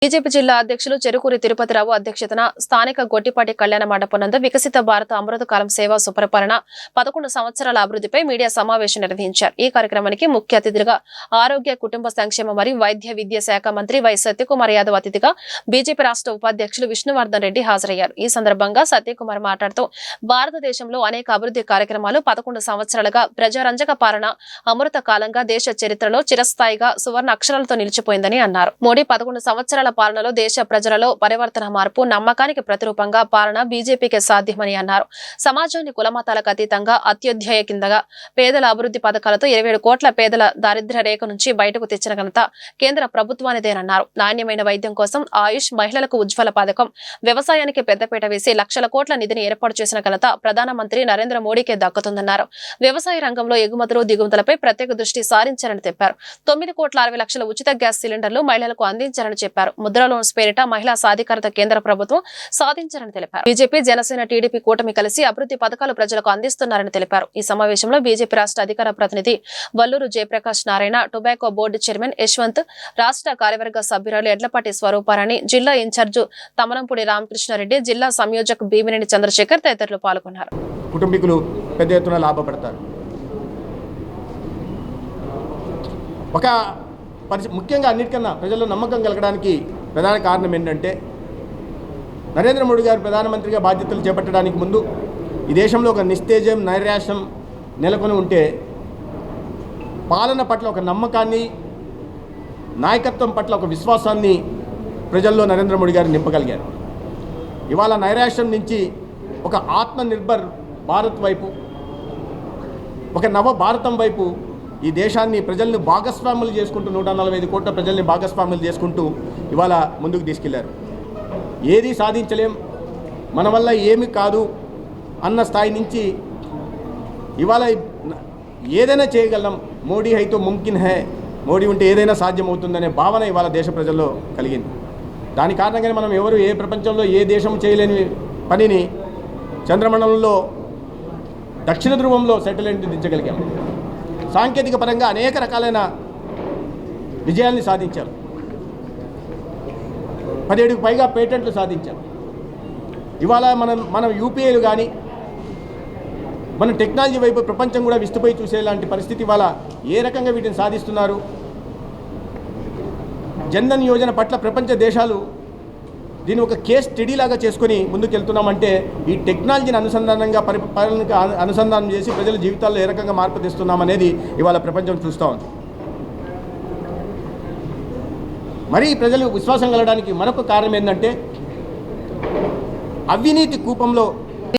BJP జిల్లా అధ్యక్షులు చెరుకూరి తిరుపతిరావు అధ్యక్షతన స్థానిక గొట్టిపాటి కళ్యాణ మండపం నందు వికసిత భారత అమృతకాలం సేవా సుపరిపాలన 11 సంవత్సరాల అభివృద్ధిపై మీడియా సమావేశం నిర్వహించారు. ఈ కార్యక్రమానికి ముఖ్య అతిథిగా ఆరోగ్య కుటుంబ సంక్షేమ మరియు వైద్య విద్యా శాఖ మంత్రి వై సత్యకుమార్ యాదవ్ అతిథిగా బీజేపీ రాష్ట్ర ఉపాధ్యక్షులు విష్ణువర్ధన్ రెడ్డి హాజరయ్యారు. ఈ సందర్భంగా సత్యకుమార్ మాట్లాడుతూ భారతదేశంలో అనేక అభివృద్ధి కార్యక్రమాలు 11 సంవత్సరాలుగా ప్రజారంజక పాలన అమృత కాలంగా దేశ చరిత్రలో చిరస్థాయిగా సువర్ణ అక్షరాలతో నిలిచిపోయిందని అన్నారు. మోడీ 11 సంవత్సరాల పాలనలో దేశ ప్రజలలో పరివర్తన మార్పు నమ్మకానికి ప్రతిరూపంగా పాలన బీజేపీకి సాధ్యమని అన్నారు. సమాజాన్ని కులమతాలకు అతీతంగా అత్యుధ్యాయ కిందగా పేదల అభివృద్ధి పథకాలతో 27 కోట్ల పేదల దారిద్ర్య రేఖ నుంచి బయటకు తెచ్చిన ఘనత కేంద్ర ప్రభుత్వానిదేనన్నారు. నాణ్యమైన వైద్యం కోసం ఆయుష్, మహిళలకు ఉజ్వల పథకం, వ్యవసాయానికి పెద్దపీట వేసి లక్షల కోట్ల నిధిని ఏర్పాటు చేసిన ఘనత ప్రధానమంత్రి నరేంద్ర మోడీకే దక్కుతుందన్నారు. వ్యవసాయ రంగంలో ఎగుమతులు దిగుమతులపై ప్రత్యేక దృష్టి సారించారని చెప్పారు. 9 కోట్ల 60 లక్షల ఉచిత గ్యాస్ సిలిండర్లు మహిళలకు అందించారని చెప్పారు. ముద్ర లోన్స్ పేరిట మహిళా సాధికారత కేంద్ర ప్రభుత్వం సాధించారని తెలిపారు. బీజేపీ, జనసేన, టీడీపీ కూటమి కలిసి అభివృద్ధి పథకాలు ప్రజలకు అందిస్తున్నారని తెలిపారు. ఈ సమావేశంలో బీజేపీ రాష్ట్ర అధికార ప్రతినిధి Valluru Jayaprakash Narayana, tobacco board chairman Yashwant, రాష్ట్ర కార్యవర్గ సభ్యురాలు ఎడ్లపాటి స్వరూపారాణి, జిల్లా ఇన్ఛార్జు తమనంపూడి రామకృష్ణారెడ్డి, జిల్లా సంయోజక్ భీమినేని చంద్రశేఖర్ తదితరులు పాల్గొన్నారు. కుటుంబీకులు పెద్ద ఎత్తున లాభపడతారు. ముఖ్యంగా అన్నిటికన్నా ప్రజల్లో నమ్మకం కలగడానికి ప్రధాన కారణం ఏంటంటే నరేంద్ర మోడీ గారు ప్రధానమంత్రిగా బాధ్యతలు చేపట్టడానికి ముందు ఈ దేశంలో ఒక నిస్తేజం, నైరాశ్యం నెలకొని ఉంటే పాలన పట్ల ఒక నమ్మకాన్ని, నాయకత్వం పట్ల ఒక విశ్వాసాన్ని ప్రజల్లో నరేంద్ర మోడీ గారు నింపగలిగారు. ఇవాళ నైరాశ్యం నుంచి ఒక ఆత్మనిర్భర్ భారత్ వైపు, ఒక నవ భారతం వైపు ఈ దేశాన్ని, ప్రజల్ని భాగస్వాములు చేసుకుంటూ 145 కోట్ల ప్రజల్ని భాగస్వాములు చేసుకుంటూ ఇవాళ ముందుకు తీసుకెళ్లారు. ఏది సాధించలేం, మన వల్ల ఏమి కాదు అన్న స్థాయి నుంచి ఇవాళ ఏదైనా చేయగలం, మోడీ హైతో ముమ్కిన్ హై, మోడీ ఉంటే ఏదైనా సాధ్యమవుతుందనే భావన ఇవాళ దేశ ప్రజల్లో కలిగింది. దాని కారణంగానే మనం ఎవరు ఏ ప్రపంచంలో ఏ దేశం చేయలేని పనిని చంద్రమండలంలో దక్షిణ ధ్రువంలో సెటిలైట్ దించగలిగాం. సాంకేతిక పరంగా అనేక రకాలైన విజయాల్ని సాధించారు. 17కు పైగా పేటెంట్లు సాధించారు. ఇవాళ మనం యూపీఐలు కానీ మన టెక్నాలజీ వైపు ప్రపంచం కూడా విస్తుపోయి చూసేలాంటి పరిస్థితి ఇవాళ ఏ రకంగా వీటిని సాధిస్తున్నారు. జన్ధన్ యోజన పట్ల ప్రపంచ దేశాలు దీన్ని ఒక కేస్ స్టడీ లాగా చేసుకొని ముందుకెళ్తున్నామంటే ఈ టెక్నాలజీని అనుసంధానంగా పరిపాలనకు అనుసంధానం చేసి ప్రజల జీవితాల్లో ఏ రకంగా మార్పు తెస్తున్నామనేది ఇవాళ ప్రపంచం చూస్తూ ఉంది. మరి ప్రజలు విశ్వాసం కలగడానికి మరొక కారణం ఏంటంటే అవినీతి కూపంలో